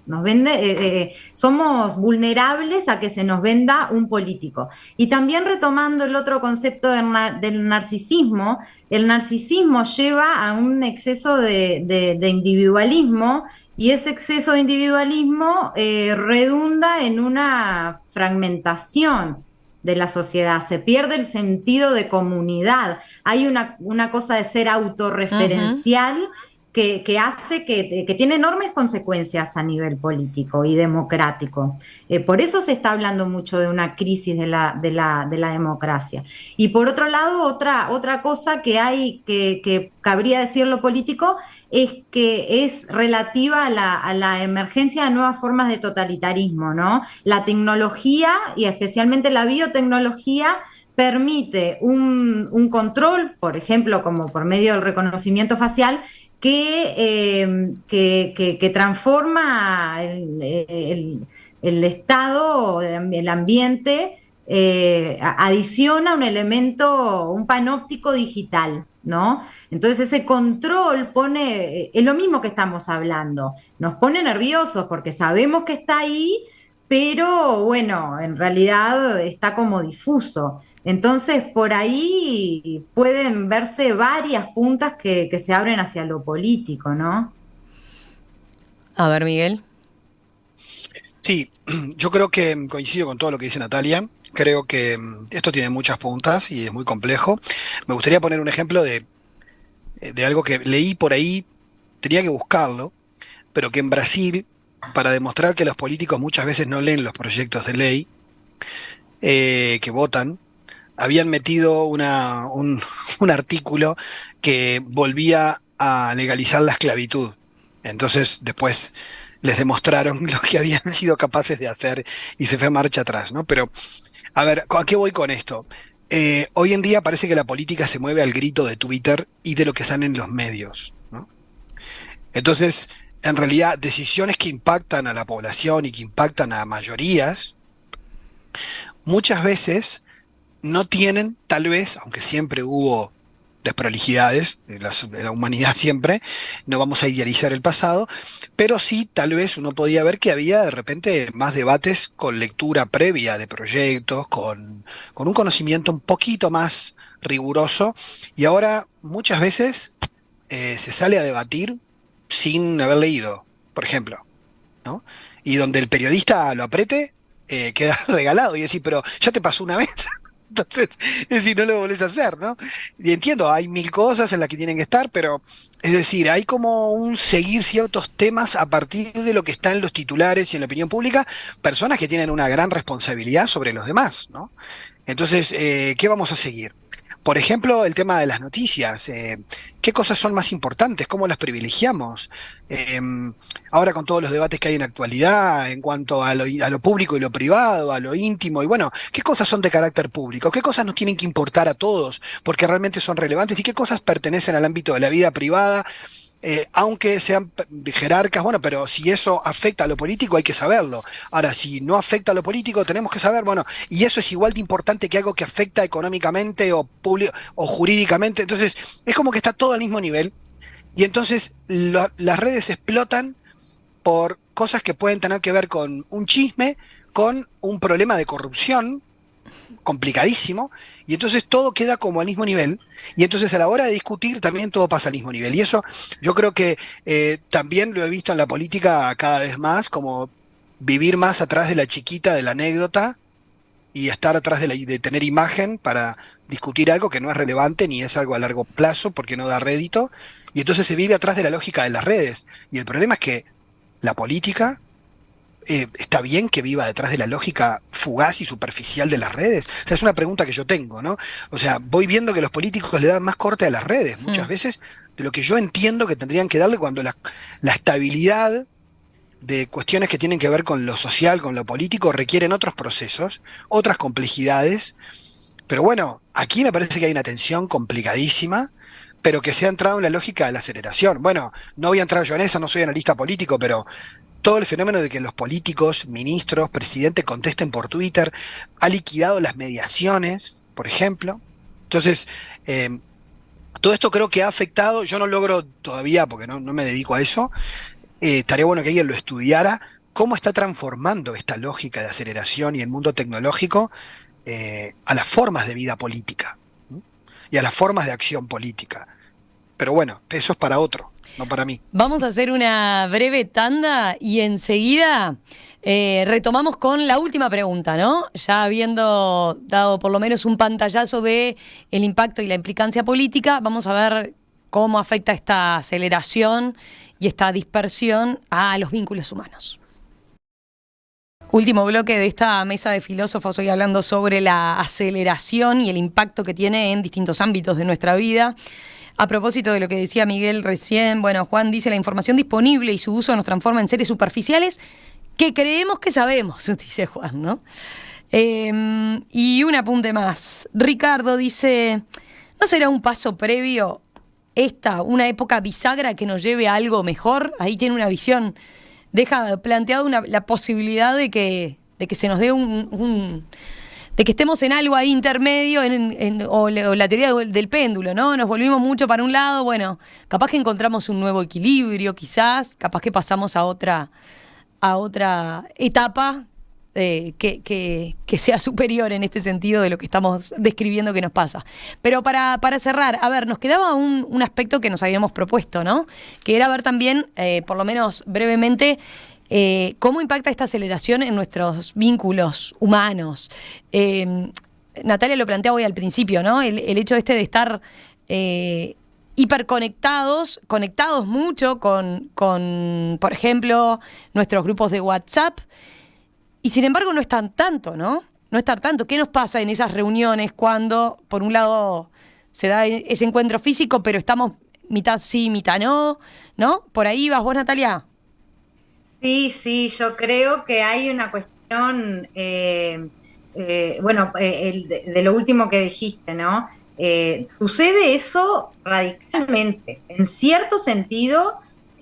Somos vulnerables a que se nos venda un político. Y también, retomando el otro concepto del narcisismo, el narcisismo lleva a un exceso de individualismo, y ese exceso de individualismo redunda en una fragmentación de la sociedad, se pierde el sentido de comunidad. Hay una cosa de ser autorreferencial que hace que tiene enormes consecuencias a nivel político y democrático. Por eso se está hablando mucho de una crisis de la democracia. Y por otro lado, otra cosa que cabría decir lo político es que es relativa a la emergencia de nuevas formas de totalitarismo, ¿no? La tecnología, y especialmente la biotecnología, permite un control, por ejemplo, como por medio del reconocimiento facial, que transforma el estado, el ambiente, adiciona un elemento, un panóptico digital, ¿no? Entonces ese control es lo mismo que estamos hablando, nos pone nerviosos porque sabemos que está ahí, pero bueno, en realidad está como difuso. Entonces, por ahí pueden verse varias puntas que se abren hacia lo político, ¿no? A ver, Miguel. Sí, yo creo que coincido con todo lo que dice Natalia. Creo que esto tiene muchas puntas y es muy complejo. Me gustaría poner un ejemplo de algo que leí por ahí, tenía que buscarlo, pero que en Brasil, para demostrar que los políticos muchas veces no leen los proyectos de ley que votan, habían metido un artículo que volvía a legalizar la esclavitud. Entonces, después les demostraron lo que habían sido capaces de hacer y se fue marcha atrás, ¿no? Pero, a ver, ¿a qué voy con esto? Hoy en día parece que la política se mueve al grito de Twitter y de lo que sale en los medios, ¿no? Entonces, en realidad, decisiones que impactan a la población y que impactan a mayorías, muchas veces no tienen, tal vez, aunque siempre hubo desprolijidades, de la humanidad siempre, no vamos a idealizar el pasado, pero sí tal vez uno podía ver que había de repente más debates con lectura previa de proyectos, con un conocimiento un poquito más riguroso, y ahora muchas veces se sale a debatir sin haber leído, por ejemplo, ¿no? Y donde el periodista lo apriete, queda regalado y decir, pero ya te pasó una vez. Entonces, es decir, no lo volvés a hacer, ¿no? Y entiendo, hay mil cosas en las que tienen que estar, pero es decir, hay como un seguir ciertos temas a partir de lo que está en los titulares y en la opinión pública, personas que tienen una gran responsabilidad sobre los demás, ¿no? Entonces, ¿qué vamos a seguir? Por ejemplo, el tema de las noticias. qué cosas son más importantes, cómo las privilegiamos. Eh, Ahora con todos los debates que hay en la actualidad en cuanto a lo público y lo privado, a lo íntimo, y bueno, qué cosas son de carácter público, qué cosas nos tienen que importar a todos porque realmente son relevantes y qué cosas pertenecen al ámbito de la vida privada. Aunque sean jerarcas, bueno, pero si eso afecta a lo político hay que saberlo. Ahora, si no afecta a lo político, tenemos que saber, bueno, y eso es igual de importante que algo que afecta económicamente o, o jurídicamente. Entonces, es como que está todo al mismo nivel. Y entonces las redes explotan por cosas que pueden tener que ver con un chisme, con un problema de corrupción complicadísimo, y entonces todo queda como al mismo nivel, y entonces a la hora de discutir también todo pasa al mismo nivel. Y eso yo creo que también lo he visto en la política cada vez más, como vivir más atrás de la chiquita, de la anécdota, y estar atrás de tener imagen para discutir algo que no es relevante ni es algo a largo plazo porque no da rédito, y entonces se vive atrás de la lógica de las redes. Y el problema es que la política está bien que viva detrás de la lógica fugaz y superficial de las redes. O sea, es una pregunta que yo tengo, ¿no? O sea, voy viendo que los políticos le dan más corte a las redes muchas veces de lo que yo entiendo que tendrían que darle cuando la estabilidad de cuestiones que tienen que ver con lo social, con lo político, requieren otros procesos, otras complejidades. Pero bueno, aquí me parece que hay una tensión complicadísima, pero que se ha entrado en la lógica de la aceleración. Bueno, no voy a entrar yo en eso, no soy analista político, pero todo el fenómeno de que los políticos, ministros, presidentes contesten por Twitter, ha liquidado las mediaciones, por ejemplo. Entonces, todo esto creo que ha afectado, yo no logro todavía, porque no me dedico a eso, estaría bueno que alguien lo estudiara, cómo está transformando esta lógica de aceleración y el mundo tecnológico a las formas de vida política, ¿no? Y a las formas de acción política. Pero bueno, eso es para otro, no para mí. Vamos a hacer una breve tanda y enseguida retomamos con la última pregunta, ¿no? Ya habiendo dado por lo menos un pantallazo de el impacto y la implicancia política, vamos a ver cómo afecta esta aceleración y esta dispersión a los vínculos humanos. Último bloque de esta mesa de filósofos, hoy hablando sobre la aceleración y el impacto que tiene en distintos ámbitos de nuestra vida. A propósito de lo que decía Miguel recién, bueno, Juan dice, la información disponible y su uso nos transforma en seres superficiales que creemos que sabemos, dice Juan, ¿no? Y un apunte más. Ricardo dice, ¿no será un paso previo una época bisagra que nos lleve a algo mejor? Ahí tiene una visión, deja planteado la posibilidad de que se nos dé de que estemos en algo ahí intermedio, o la teoría del péndulo, ¿no? Nos volvimos mucho para un lado, bueno, capaz que encontramos un nuevo equilibrio, quizás, capaz que pasamos a otra etapa que sea superior en este sentido de lo que estamos describiendo que nos pasa. Pero para cerrar, a ver, nos quedaba un aspecto que nos habíamos propuesto, ¿no? Que era ver también, por lo menos brevemente, cómo impacta esta aceleración en nuestros vínculos humanos. Natalia lo planteaba hoy al principio, ¿no? El hecho de estar hiperconectados, conectados mucho con, por ejemplo, nuestros grupos de WhatsApp, y sin embargo no están tanto, ¿no? No estar tanto. ¿Qué nos pasa en esas reuniones cuando, por un lado, se da ese encuentro físico, pero estamos mitad sí, mitad no, ¿no? ¿Por ahí vas vos, Natalia? Sí, yo creo que hay una cuestión, de lo último que dijiste, ¿no? Sucede eso radicalmente. En cierto sentido,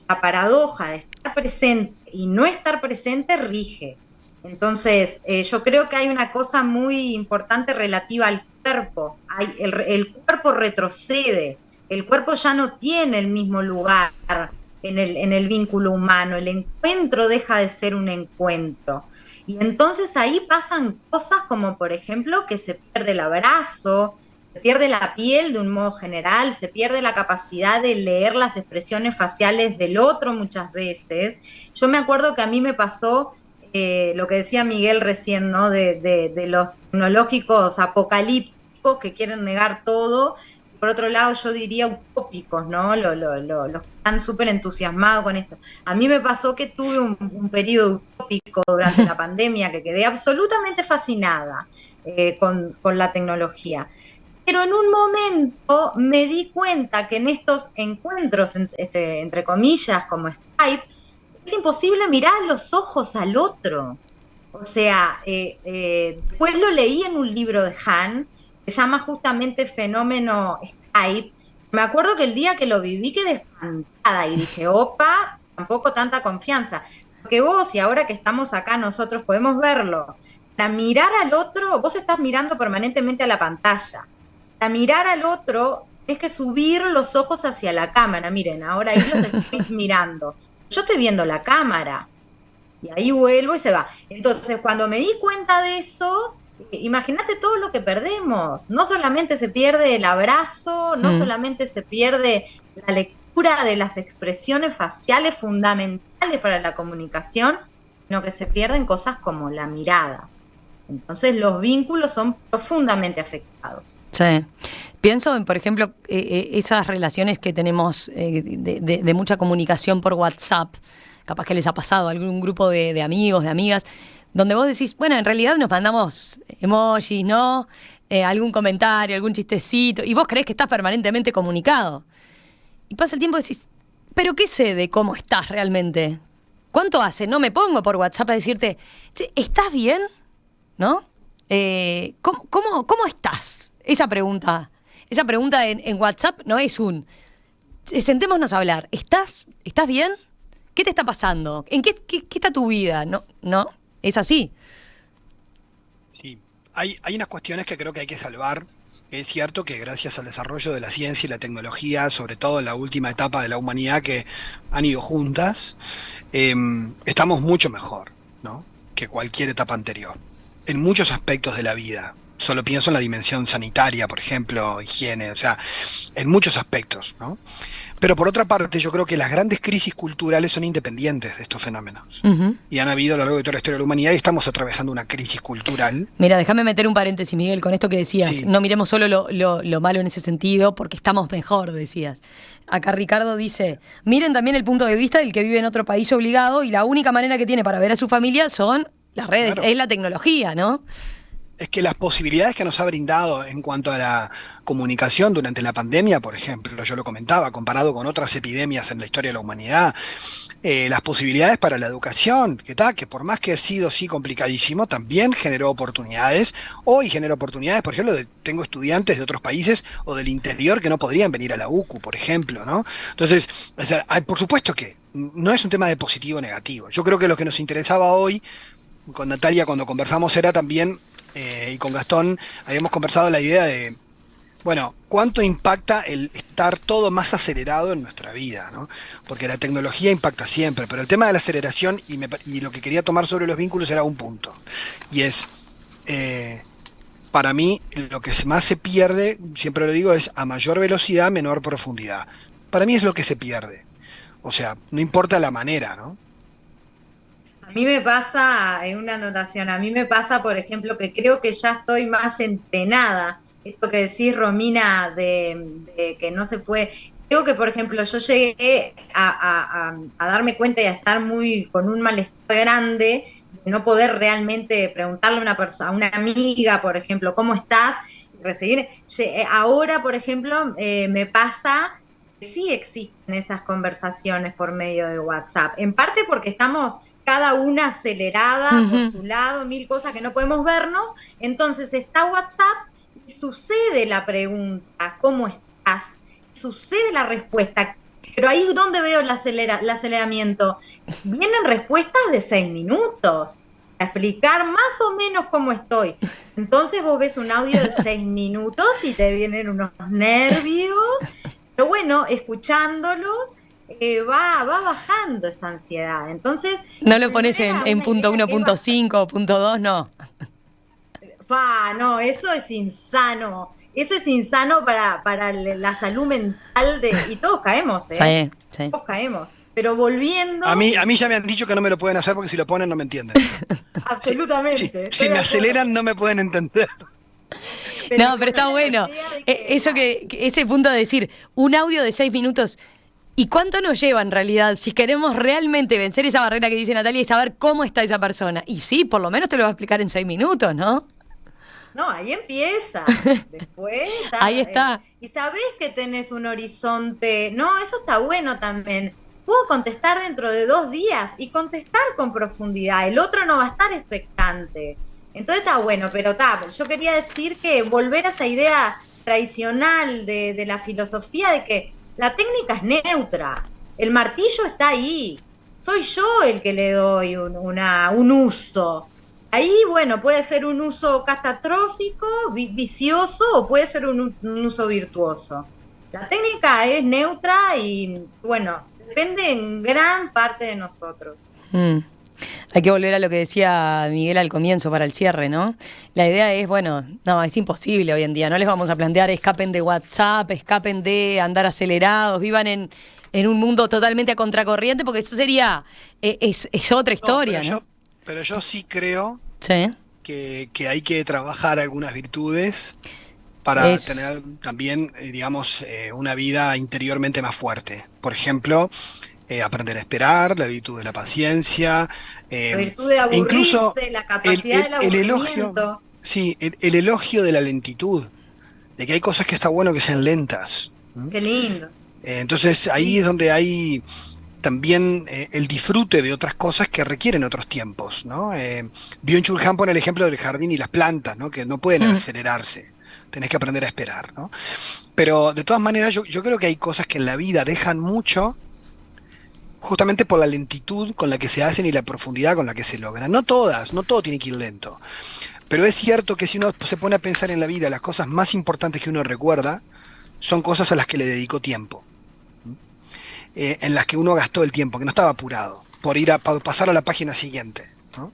la paradoja de estar presente y no estar presente rige. Entonces, yo creo que hay una cosa muy importante relativa al cuerpo. El cuerpo retrocede, el cuerpo ya no tiene el mismo lugar en el vínculo humano, el encuentro deja de ser un encuentro. Y entonces ahí pasan cosas como, por ejemplo, que se pierde el abrazo, se pierde la piel de un modo general, se pierde la capacidad de leer las expresiones faciales del otro muchas veces. Yo me acuerdo que a mí me pasó lo que decía Miguel recién, ¿no? De los tecnológicos apocalípticos que quieren negar todo. Por otro lado, yo diría utópicos, ¿no? Los que están súper entusiasmados con esto. A mí me pasó que tuve un periodo utópico durante la pandemia que quedé absolutamente fascinada con la tecnología. Pero en un momento me di cuenta que en estos encuentros, entre comillas, como Skype, es imposible mirar a los ojos al otro. O sea, después lo leí en un libro de Han, que se llama justamente Fenómeno Skype. Me acuerdo que el día que lo viví quedé espantada y dije, opa, tampoco tanta confianza. Porque vos, y ahora que estamos acá nosotros podemos verlo, para mirar al otro, vos estás mirando permanentemente a la pantalla. Para mirar al otro, es que subir los ojos hacia la cámara. Miren, ahora ahí los estoy mirando. Yo estoy viendo la cámara. Y ahí vuelvo y se va. Entonces, cuando me di cuenta de eso, imagínate todo lo que perdemos. No solamente se pierde el abrazo, no solamente se pierde la lectura de las expresiones faciales fundamentales para la comunicación, sino que se pierden cosas como la mirada. Entonces, los vínculos son profundamente afectados. Sí. Pienso en, por ejemplo, esas relaciones que tenemos de mucha comunicación por WhatsApp. Capaz que les ha pasado a algún grupo de amigos, de amigas, donde vos decís, bueno, en realidad nos mandamos emojis, ¿no? Algún comentario, algún chistecito, y vos creés que estás permanentemente comunicado. Y pasa el tiempo y decís, ¿pero qué sé de cómo estás realmente? ¿Cuánto hace? No me pongo por WhatsApp a decirte, ¿estás bien? ¿No? ¿Cómo estás? Esa pregunta en WhatsApp no es sentémonos a hablar. ¿Estás bien? ¿Qué te está pasando? ¿En qué está tu vida? No, es así. Sí, hay unas cuestiones que creo que hay que salvar. Es cierto que gracias al desarrollo de la ciencia y la tecnología, sobre todo en la última etapa de la humanidad que han ido juntas, estamos mucho mejor, ¿no?, que cualquier etapa anterior, en muchos aspectos de la vida. Solo pienso en la dimensión sanitaria, por ejemplo, higiene, o sea, en muchos aspectos, ¿no? Pero por otra parte, yo creo que las grandes crisis culturales son independientes de estos fenómenos. Y han habido a lo largo de toda la historia de la humanidad y estamos atravesando una crisis cultural. Mira, déjame meter un paréntesis, Miguel, con esto que decías. Sí. No miremos solo lo malo en ese sentido, porque estamos mejor, decías. Acá Ricardo dice, miren también el punto de vista del que vive en otro país obligado y la única manera que tiene para ver a su familia son las redes, Claro. es la tecnología, ¿no? Es que las posibilidades que nos ha brindado en cuanto a la comunicación durante la pandemia, por ejemplo, yo lo comentaba, comparado con otras epidemias en la historia de la humanidad, las posibilidades para la educación, que por más que ha sido sí complicadísimo, también generó oportunidades. Hoy genera oportunidades, por ejemplo, tengo estudiantes de otros países o del interior que no podrían venir a la UCU, por ejemplo, ¿no? Entonces, o sea, por supuesto que no es un tema de positivo o negativo. Yo creo que lo que nos interesaba hoy, con Natalia cuando conversamos, era también... y con Gastón habíamos conversado la idea de, bueno, ¿cuánto impacta el estar todo más acelerado en nuestra vida, ¿no? Porque la tecnología impacta siempre, pero el tema de la aceleración y lo que quería tomar sobre los vínculos era un punto. Y es, para mí, lo que más se pierde, siempre lo digo, es a mayor velocidad, menor profundidad. Para mí es lo que se pierde. O sea, no importa la manera, ¿no? A mí me pasa, en una anotación, a mí me pasa, por ejemplo, que creo que ya estoy más entrenada. Esto que decís, Romina, de que no se puede... Creo que, por ejemplo, yo llegué a darme cuenta y a estar con un malestar grande, de no poder realmente preguntarle a una amiga, por ejemplo, ¿cómo estás? Y recibir. Ahora, por ejemplo, me pasa que sí existen esas conversaciones por medio de WhatsApp. En parte porque estamos... cada una acelerada por su lado, mil cosas que no podemos vernos, entonces está WhatsApp y sucede la pregunta, ¿cómo estás? Sucede la respuesta, pero ahí es donde veo el aceleramiento. Vienen respuestas de 6 minutos, a explicar más o menos cómo estoy. Entonces vos ves un audio de 6 minutos y te vienen unos nervios, pero bueno, escuchándolos, va bajando esa ansiedad. Entonces No lo pones en punto 1, punto 5, punto 2, no. No, eso es insano. Eso es insano para la salud mental y todos caemos, ¿eh? Sí. Todos caemos. Pero volviendo... A mí ya me han dicho que no me lo pueden hacer porque si lo ponen no me entienden. Absolutamente. Si me aceleran no me pueden entender. Pero está bueno. Ese punto de decir, un audio de 6 minutos... ¿Y cuánto nos lleva en realidad si queremos realmente vencer esa barrera que dice Natalia y saber cómo está esa persona? Y sí, por lo menos te lo va a explicar en 6 minutos, ¿no? No, ahí empieza. Después Ahí está. y sabés que tenés un horizonte. No, eso está bueno también. Puedo contestar dentro de 2 días y contestar con profundidad. El otro no va a estar expectante. Entonces está bueno, pero yo quería decir que volver a esa idea tradicional de la filosofía de que la técnica es neutra. El martillo está ahí. Soy yo el que le doy un uso. Ahí, bueno, puede ser un uso catastrófico, vicioso, o puede ser un uso virtuoso. La técnica es neutra y, bueno, depende en gran parte de nosotros. Mm. Hay que volver a lo que decía Miguel al comienzo para el cierre, ¿no? La idea es, bueno, no, es imposible hoy en día. No les vamos a plantear escapen de WhatsApp, escapen de andar acelerados, vivan en un mundo totalmente a contracorriente, porque eso sería, es otra historia, ¿no? Pero yo sí creo Sí. que hay que trabajar algunas virtudes para tener también, digamos, una vida interiormente más fuerte. Por ejemplo, aprender a esperar, la virtud de la paciencia, La virtud de aburrirse, incluso la capacidad del aburrimiento. sí, el elogio de la lentitud, de que hay cosas que está bueno que sean lentas. Qué lindo. Entonces ahí es donde hay también el disfrute de otras cosas que requieren otros tiempos, ¿no? Byung-Chul Han pone el ejemplo del jardín y las plantas, ¿no? Que no pueden acelerarse, tenés que aprender a esperar, ¿no? Pero de todas maneras yo creo que hay cosas que en la vida dejan mucho justamente por la lentitud con la que se hacen y la profundidad con la que se logran. No todas, no todo tiene que ir lento, pero es cierto que si uno se pone a pensar en la vida, las cosas más importantes que uno recuerda son cosas a las que le dedicó tiempo. En las que uno gastó el tiempo, que no estaba apurado, por ir a pasar a la página siguiente, ¿no?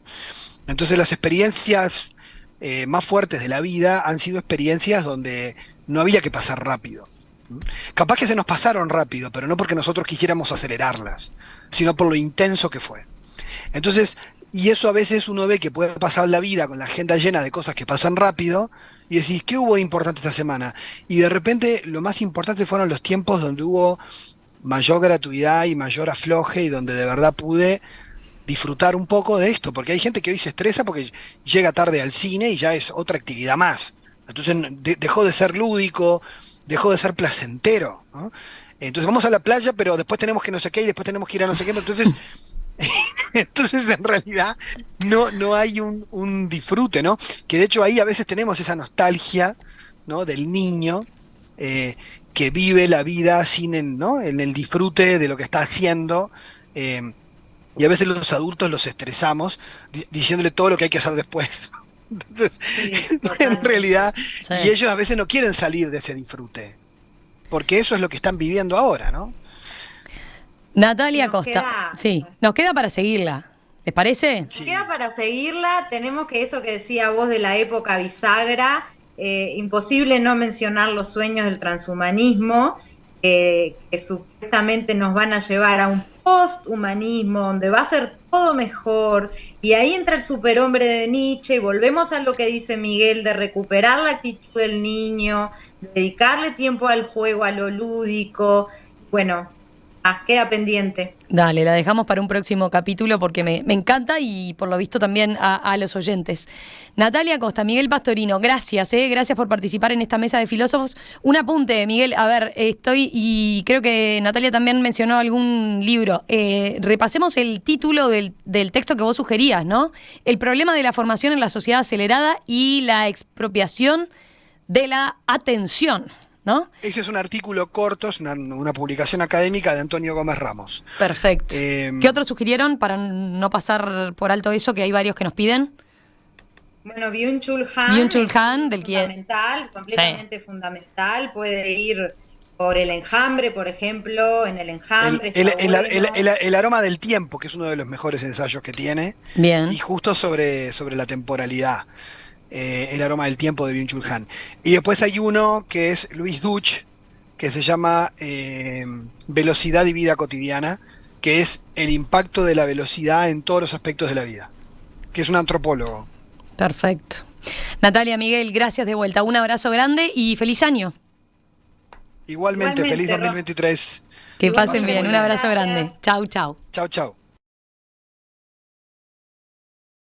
Entonces las experiencias más fuertes de la vida han sido experiencias donde no había que pasar rápido. Capaz que se nos pasaron rápido, pero no porque nosotros quisiéramos acelerarlas, sino por lo intenso que fue. Entonces, y eso a veces uno ve que puede pasar la vida con la agenda llena de cosas que pasan rápido, y decís, ¿qué hubo de importante esta semana? Y de repente lo más importante fueron los tiempos donde hubo mayor gratuidad y mayor afloje y donde de verdad pude disfrutar un poco de esto, porque hay gente que hoy se estresa porque llega tarde al cine y ya es otra actividad más. Entonces dejó de ser lúdico, dejó de ser placentero, ¿no? Entonces vamos a la playa, pero después tenemos que no sé qué y después tenemos que ir a no sé qué. Entonces, entonces en realidad no hay un disfrute, ¿no? Que de hecho ahí a veces tenemos esa nostalgia, ¿no? Del niño que vive la vida sin ¿no? En el disfrute de lo que está haciendo. Y a veces los adultos los estresamos diciéndole todo lo que hay que hacer después. Entonces, Sí, en realidad, Sí. y ellos a veces no quieren salir de ese disfrute, porque eso es lo que están viviendo ahora, ¿no? Natalia Nos Costa. queda- Sí, nos queda para seguirla. ¿Les parece? Sí. Queda para seguirla, tenemos que eso que decía vos de la época bisagra, imposible no mencionar los sueños del transhumanismo, que supuestamente nos van a llevar a un posthumanismo, donde va a ser todo mejor, y ahí entra el superhombre de Nietzsche, y volvemos a lo que dice Miguel, de recuperar la actitud del niño, dedicarle tiempo al juego, a lo lúdico, bueno, queda pendiente. Dale, la dejamos para un próximo capítulo porque me encanta y por lo visto también a los oyentes. Natalia Costa, Miguel Pastorino, gracias, gracias por participar en esta mesa de filósofos. Un apunte, Miguel, a ver, y creo que Natalia también mencionó algún libro. Repasemos el título del texto que vos sugerías, ¿no? El problema de la formación en la sociedad acelerada y la expropiación de la atención, ¿no? Ese es un artículo corto, es una publicación académica de Antonio Gómez Ramos. Perfecto. Eh, ¿Qué otros sugirieron para no pasar por alto eso, que hay varios que nos piden? Bueno, Byung-Chul Han, Byung-Chul Han, del que... fundamental, completamente fundamental, puede ir por el enjambre, por ejemplo, en el enjambre. el aroma del tiempo, que es uno de los mejores ensayos que tiene, Bien. y justo sobre la temporalidad, el aroma del tiempo de Byung-Chul Han. Y después hay uno que es Luis Duch, que se llama Velocidad y vida cotidiana, que es el impacto de la velocidad en todos los aspectos de la vida, que es un antropólogo. Perfecto. Natalia, Miguel, gracias de vuelta. Un abrazo grande y feliz año. Igualmente, feliz 2023. Que pasen Pasen bien. muy Un bien. abrazo grande. Gracias. Chau, chau. Chau, chau.